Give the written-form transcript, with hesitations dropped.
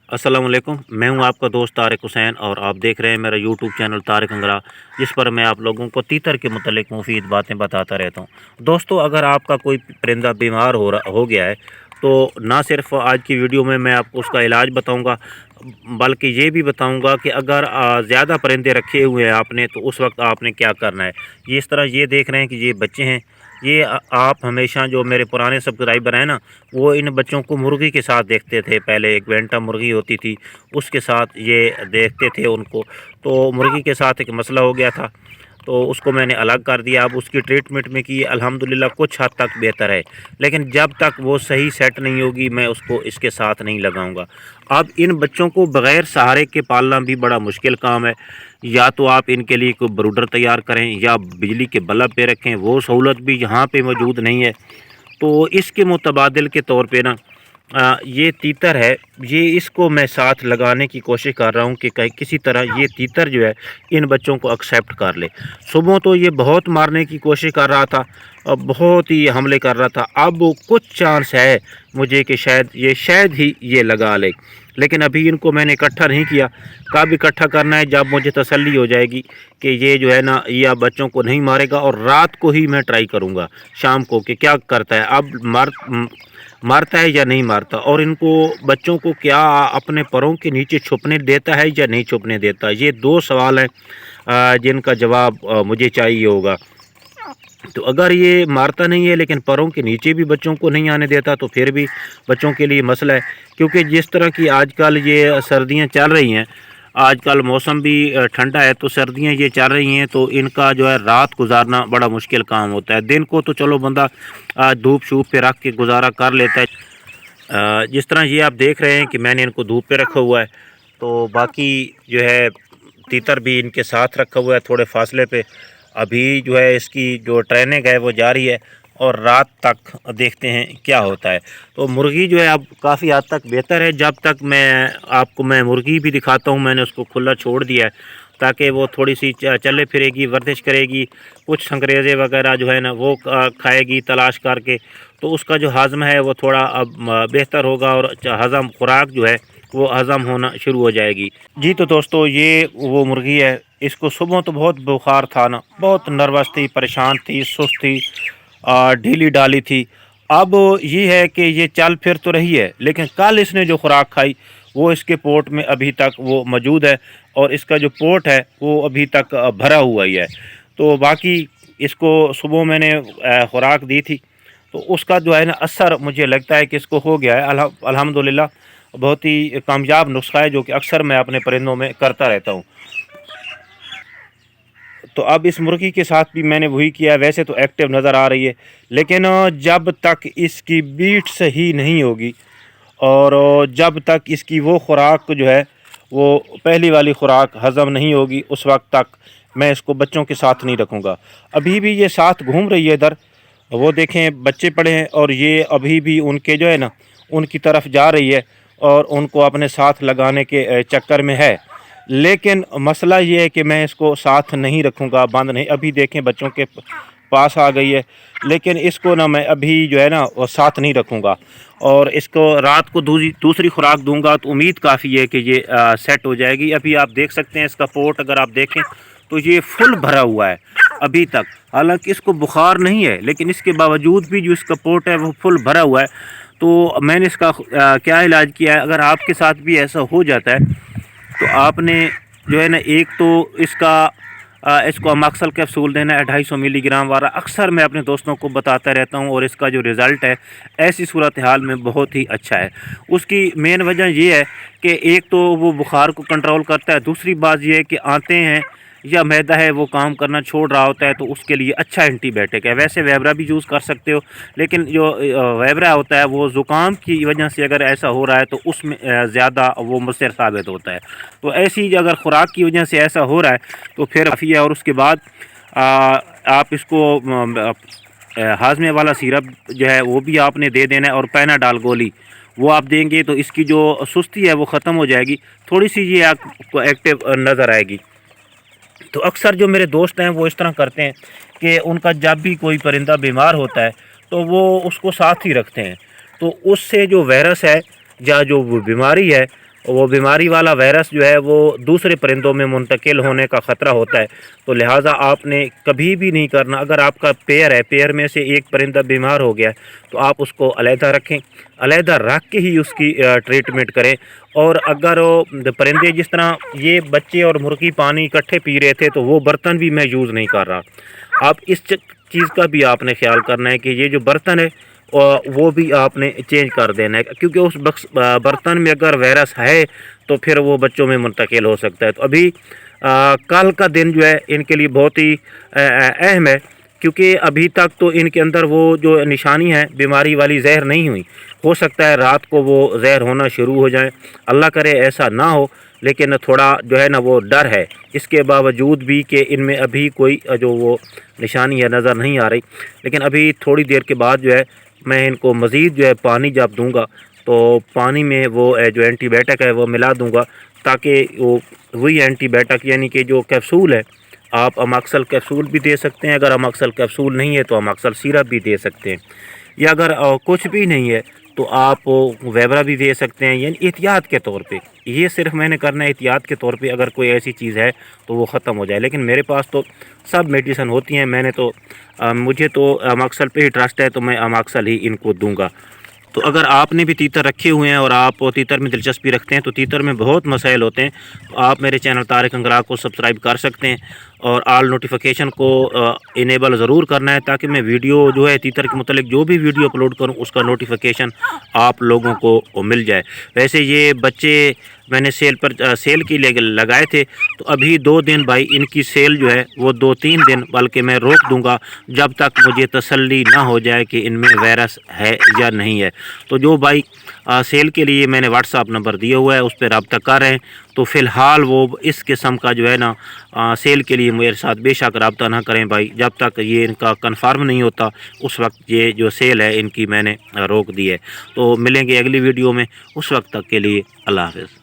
अस्सलाम वालेकुम। मैं हूं आपका दोस्त तारिक हुसैन और आप देख रहे हैं मेरा यूट्यूब चैनल तारिक अंगरा, जिस पर मैं आप लोगों को तीतर के मुतल्लिक मुफीद बातें बताता रहता हूं। दोस्तों, अगर आपका कोई परिंदा बीमार हो गया है तो ना सिर्फ आज की वीडियो में मैं आपको उसका इलाज बताऊंगा, बल्कि ये भी बताऊंगा कि अगर ज़्यादा परिंदे रखे हुए हैं आपने तो उस वक्त आपने क्या करना है। ये इस तरह ये देख रहे हैं कि ये बच्चे हैं। ये आप हमेशा जो मेरे पुराने सब्सक्राइबर हैं ना, वो इन बच्चों को मुर्गी के साथ देखते थे। पहले एक वेंटा मुर्गी होती थी, उसके साथ ये देखते थे उनको। तो मुर्गी के साथ एक मसला हो गया था, तो उसको मैंने अलग कर दिया। अब उसकी ट्रीटमेंट में की, अल्हम्दुलिल्लाह कुछ हद तक बेहतर है, लेकिन जब तक वो सही सेट नहीं होगी मैं उसको इसके साथ नहीं लगाऊंगा। अब इन बच्चों को बग़ैर सहारे के पालना भी बड़ा मुश्किल काम है। या तो आप इनके लिए कोई ब्रूडर तैयार करें या बिजली के बल्ब पे रखें, वो सहूलत भी यहाँ पे मौजूद नहीं है। तो इसके मुतबादिल के तौर पे ना ये तीतर है, ये इसको मैं साथ लगाने की कोशिश कर रहा हूँ कि कहीं किसी तरह ये तीतर जो है इन बच्चों को एक्सेप्ट कर ले। सुबह तो ये बहुत मारने की कोशिश कर रहा था और बहुत ही हमले कर रहा था। अब वो कुछ चांस है मुझे कि शायद ही ये लगा ले, लेकिन अभी इनको मैंने इकट्ठा नहीं किया। कब इकट्ठा करना है, जब मुझे तसल्ली हो जाएगी कि ये जो है ना ये अब बच्चों को नहीं मारेगा। और रात को ही मैं ट्राई करूँगा शाम को कि क्या करता है, अब मारता है या नहीं मारता, और इनको बच्चों को क्या अपने पैरों के नीचे छुपने देता है या नहीं छुपने देता। ये दो सवाल हैं जिनका जवाब मुझे चाहिए होगा। तो अगर ये मारता नहीं है लेकिन पैरों के नीचे भी बच्चों को नहीं आने देता तो फिर भी बच्चों के लिए मसला है। क्योंकि जिस तरह की आजकल ये सर्दियां चल रही हैं, आजकल मौसम भी ठंडा है, तो सर्दियां ये चल रही हैं, तो इनका जो है रात गुजारना बड़ा मुश्किल काम होता है। दिन को तो चलो बंदा धूप शूप पे रख के गुजारा कर लेता है। जिस तरह ये आप देख रहे हैं कि मैंने इनको धूप पे रखा हुआ है, तो बाकी जो है तीतर भी इनके साथ रखा हुआ है थोड़े फासले पे। अभी जो है इसकी जो ट्रेनिंग है वो जारी है और रात तक देखते हैं क्या होता है। तो मुर्गी जो है अब काफ़ी हद तक बेहतर है। जब तक मैं मुर्गी भी दिखाता हूँ, मैंने उसको खुला छोड़ दिया है ताकि वो थोड़ी सी चले फिरेगी, वर्जिश करेगी, कुछ संगरेज़े वगैरह जो है ना वो खाएगी तलाश करके, तो उसका जो हज़म है वो थोड़ा अब बेहतर होगा और हज़म खुराक जो है वो हज़म होना शुरू हो जाएगी। जी तो दोस्तों, ये वो मुर्गी है। इसको सुबह तो बहुत बुखार था ना, बहुत नर्वस थी, परेशान थी, सुस्त थी, ढीली डाली थी। अब ये है कि ये चल फिर तो रही है, लेकिन कल इसने जो खुराक खाई वो इसके पोट में अभी तक वो मौजूद है और इसका जो पोट है वो अभी तक भरा हुआ ही है। तो बाकी इसको सुबह मैंने खुराक दी थी, तो उसका जो है ना असर मुझे लगता है कि इसको हो गया है अल्हम्दुलिल्लाह। बहुत ही कामयाब नुस्खा है जो कि अक्सर मैं अपने परिंदों में करता रहता हूँ। तो अब इस मुर्गी के साथ भी मैंने वही किया है। वैसे तो एक्टिव नज़र आ रही है, लेकिन जब तक इसकी बीट सही नहीं होगी और जब तक इसकी वो खुराक जो है वो पहली वाली खुराक हज़म नहीं होगी, उस वक्त तक मैं इसको बच्चों के साथ नहीं रखूँगा। अभी भी ये साथ घूम रही है इधर, वो देखें बच्चे पड़े हैं और ये अभी भी उनके जो है ना उनकी तरफ जा रही है और उनको अपने साथ लगाने के चक्कर में है। लेकिन मसला ये है कि मैं इसको साथ नहीं रखूँगा, बंद नहीं। अभी देखें बच्चों के पास आ गई है, लेकिन इसको ना मैं अभी जो है ना वो साथ नहीं रखूँगा और इसको रात को दूसरी खुराक दूंगा तो उम्मीद काफ़ी है कि ये सेट हो जाएगी। अभी आप देख सकते हैं इसका पोट, अगर आप देखें तो ये फुल भरा हुआ है अभी तक। हालांकि इसको बुखार नहीं है, लेकिन इसके बावजूद भी जो इसका पोट है वो फुल भरा हुआ है। तो मैंने इसका क्या इलाज किया है, अगर आपके साथ भी ऐसा हो जाता है तो आपने जो है ना एक तो इसको अमक्सल कैप्सूल देना है 250 मिलीग्राम वाला। अक्सर मैं अपने दोस्तों को बताता रहता हूँ और इसका जो रिज़ल्ट है ऐसी सूरत हाल में बहुत ही अच्छा है। उसकी मेन वजह ये है कि एक तो वो बुखार को कंट्रोल करता है, दूसरी बात ये है कि आते हैं या मैदा है वो काम करना छोड़ रहा होता है, तो उसके लिए अच्छा एंटीबायोटिक है। वैसे वेबरा भी यूज़ कर सकते हो, लेकिन जो वेबरा होता है वो ज़ुकाम की वजह से अगर ऐसा हो रहा है तो उसमें ज़्यादा वो मुस्तर साबित होता है। तो ऐसी अगर खुराक की वजह से ऐसा हो रहा है तो फिर काफ़ी है। और उसके बाद आप इसको हाजमे वाला सिरप जो है वो भी आपने दे देना है और पैनाडाल गोली वो आप देंगे तो इसकी जो सुस्ती है वो ख़त्म हो जाएगी, थोड़ी सी ये आपको एक्टिव नज़र आएगी। तो अक्सर जो मेरे दोस्त हैं वो इस तरह करते हैं कि उनका जब भी कोई परिंदा बीमार होता है तो वो उसको साथ ही रखते हैं, तो उससे जो वायरस है या जो वो बीमारी है وہ بیماری والا وائرس جو ہے وہ دوسرے پرندوں میں منتقل ہونے کا خطرہ ہوتا ہے، تو لہٰذا آپ نے کبھی بھی نہیں کرنا، اگر آپ کا پیر ہے، پیر میں سے ایک پرندہ بیمار ہو گیا تو آپ اس کو علیحدہ رکھیں، علیحدہ رکھ کے ہی اس کی ٹریٹمنٹ کریں۔ اور اگر وہ پرندے جس طرح یہ بچے اور مرغی پانی اکٹھے پی رہے تھے تو وہ برتن بھی میں یوز نہیں کر رہا، آپ اس چیز کا بھی آپ نے خیال کرنا ہے کہ یہ جو برتن ہے وہ بھی آپ نے چینج کر دینا ہے، کیونکہ اس برتن میں اگر وائرس ہے تو پھر وہ بچوں میں منتقل ہو سکتا ہے۔ تو ابھی کل کا دن جو ہے ان کے لیے بہت ہی اہم ہے، کیونکہ ابھی تک تو ان کے اندر وہ جو نشانی ہے بیماری والی زہر نہیں ہوئی، ہو سکتا ہے رات کو وہ زہر ہونا شروع ہو جائیں، اللہ کرے ایسا نہ ہو، لیکن تھوڑا جو ہے نا وہ ڈر ہے، اس کے باوجود بھی کہ ان میں ابھی کوئی جو وہ نشانی ہے نظر نہیں آ رہی، لیکن ابھی تھوڑی دیر کے بعد جو ہے میں ان کو مزید جو ہے پانی جب دوں گا تو پانی میں وہ جو اینٹی بائیوٹک ہے وہ ملا دوں گا، تاکہ وہی اینٹی بائیوٹک یعنی کہ جو کیپسول ہے، آپ اماکسل کیپسول بھی دے سکتے ہیں، اگر اماکسل کیپسول نہیں ہے تو اماکسل سیرپ بھی دے سکتے ہیں، یا اگر کچھ بھی نہیں ہے تو آپ ویبرا بھی دے سکتے ہیں، یعنی احتیاط کے طور پہ، یہ صرف میں نے کرنا ہے احتیاط کے طور پہ، اگر کوئی ایسی چیز ہے تو وہ ختم ہو جائے، لیکن میرے پاس تو سب میڈیسن ہوتی ہیں، میں نے تو مجھے تو اماکسل پہ ہی ٹرسٹ ہے، تو میں اماکسل ہی ان کو دوں گا۔ تو اگر آپ نے بھی تیتر رکھے ہوئے ہیں اور آپ تیتر میں دلچسپی رکھتے ہیں تو تیتر میں بہت مسائل ہوتے ہیں، تو آپ میرے چینل طارق انگرا کو سبسکرائب کر سکتے ہیں اور آل نوٹیفیکیشن کو انیبل ضرور کرنا ہے، تاکہ میں ویڈیو جو ہے تیتر کے متعلق جو بھی ویڈیو اپلوڈ کروں اس کا نوٹیفیکیشن آپ لوگوں کو مل جائے۔ ویسے یہ بچے میں نے سیل کے لیے لگائے تھے، تو ابھی 2 دن بھائی ان کی سیل جو ہے وہ 2-3 دن بلکہ میں روک دوں گا جب تک مجھے تسلی نہ ہو جائے کہ ان میں وائرس ہے یا نہیں ہے۔ تو جو بھائی سیل کے لیے میں نے واٹس ایپ نمبر دیا ہوا ہے اس پہ رابطہ کر رہے ہیں، تو فی الحال وہ اس قسم کا جو ہے نا سیل کے لیے میرے ساتھ بے شک رابطہ نہ کریں بھائی، جب تک یہ ان کا کنفرم نہیں ہوتا اس وقت یہ جو سیل ہے ان کی میں نے روک دی ہے۔ تو ملیں گے اگلی ویڈیو میں، اس وقت تک کے لیے اللہ حافظ۔